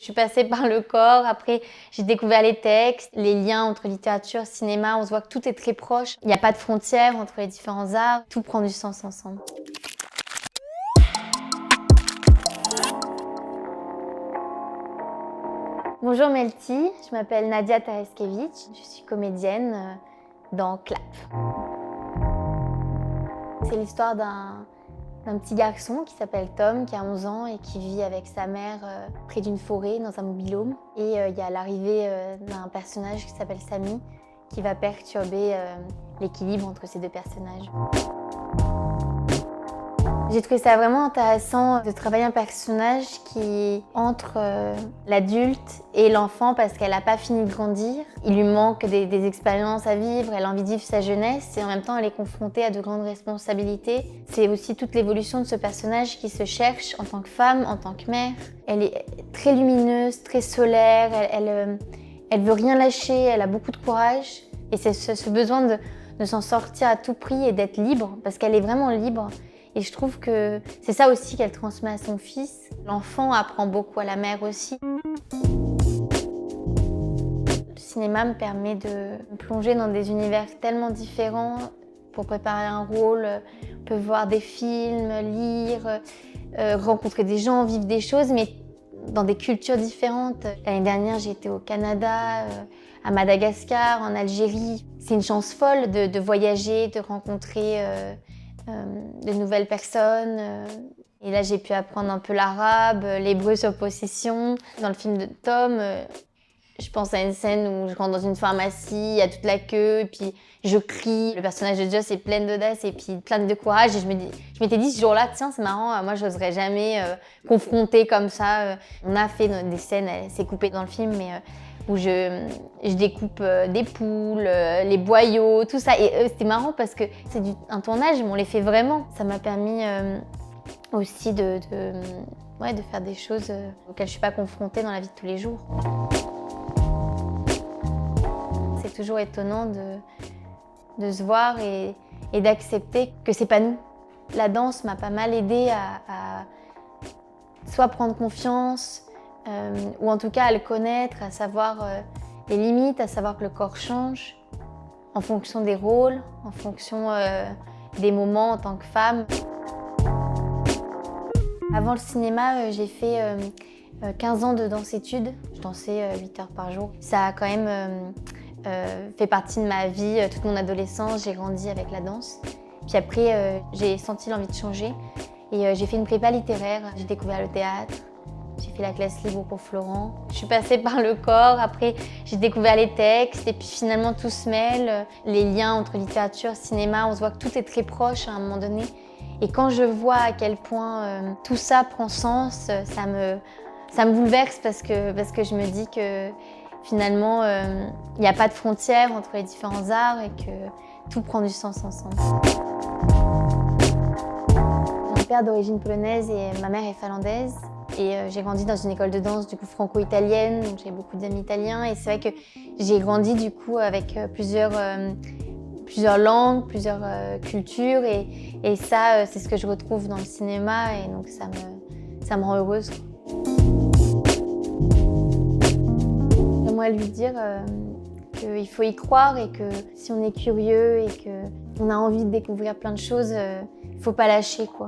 Je suis passée par le corps, après j'ai découvert les textes, les liens entre littérature, cinéma, on se voit que tout est très proche. Il n'y a pas de frontières entre les différents arts, tout prend du sens ensemble. Bonjour Melty, je m'appelle Nadia Tareskevitch, je suis comédienne dans CLAP. C'est l'histoire d'un petit garçon qui s'appelle Tom, qui a 11 ans et qui vit avec sa mère près d'une forêt dans un mobil-home. Et il y a l'arrivée d'un personnage qui s'appelle Samy qui va perturber l'équilibre entre ces deux personnages. J'ai trouvé ça vraiment intéressant de travailler un personnage qui entre l'adulte et l'enfant parce qu'elle n'a pas fini de grandir. Il lui manque des expériences à vivre, elle a envie de vivre sa jeunesse et en même temps elle est confrontée à de grandes responsabilités. C'est aussi toute l'évolution de ce personnage qui se cherche en tant que femme, en tant que mère. Elle est très lumineuse, très solaire, elle veut rien lâcher, elle a beaucoup de courage. Et c'est ce besoin de s'en sortir à tout prix et d'être libre, parce qu'elle est vraiment libre. Et je trouve que c'est ça aussi qu'elle transmet à son fils. L'enfant apprend beaucoup à la mère aussi. Le cinéma me permet de me plonger dans des univers tellement différents. Pour préparer un rôle, on peut voir des films, lire, rencontrer des gens, vivre des choses, mais dans des cultures différentes. L'année dernière, j'ai été au Canada, à Madagascar, en Algérie. C'est une chance folle de voyager, de rencontrer de nouvelles personnes. Et là, j'ai pu apprendre un peu l'arabe, l'hébreu sur possession. Dans le film de Tom, je pense à une scène où je rentre dans une pharmacie, il y a toute la queue, et puis je crie. Le personnage de Joss est plein d'audace et puis plein de courage. Et je m'étais dit ce jour-là, tiens, c'est marrant, moi, je n'oserais jamais confronter comme ça. On a fait des scènes, c'est coupé dans le film, mais où je découpe des poules, les boyaux, tout ça. Et c'était marrant parce que c'est un tournage, mais on les fait vraiment. Ça m'a permis aussi de faire des choses auxquelles je ne suis pas confrontée dans la vie de tous les jours. C'est toujours étonnant de se voir et d'accepter que c'est pas nous. La danse m'a pas mal aidée à soit prendre confiance, ou en tout cas à le connaître, à savoir les limites, à savoir que le corps change en fonction des rôles, en fonction des moments en tant que femme. Avant le cinéma, j'ai fait 15 ans de danse-études. Je dansais 8 heures par jour. Ça a quand même fait partie de ma vie toute mon adolescence. J'ai grandi avec la danse. Puis après, j'ai senti l'envie de changer et j'ai fait une prépa littéraire. J'ai découvert le théâtre. J'ai fait la classe libre pour Florent. Je suis passée par le corps, après j'ai découvert les textes et puis finalement tout se mêle. Les liens entre littérature, cinéma, on se voit que tout est très proche à un moment donné. Et quand je vois à quel point tout ça prend sens, ça me bouleverse parce que je me dis que finalement il n'y a pas de frontières entre les différents arts et que tout prend du sens ensemble. Mon père est d'origine polonaise et ma mère est finlandaise. Et j'ai grandi dans une école de danse du coup franco-italienne, donc j'ai beaucoup d'amis italiens. Et c'est vrai que j'ai grandi du coup avec plusieurs langues, plusieurs cultures. Et ça, c'est ce que je retrouve dans le cinéma. Et donc ça me rend heureuse. J'aimerais lui dire qu'il faut y croire et que si on est curieux et qu'on a envie de découvrir plein de choses, il ne faut pas lâcher, quoi.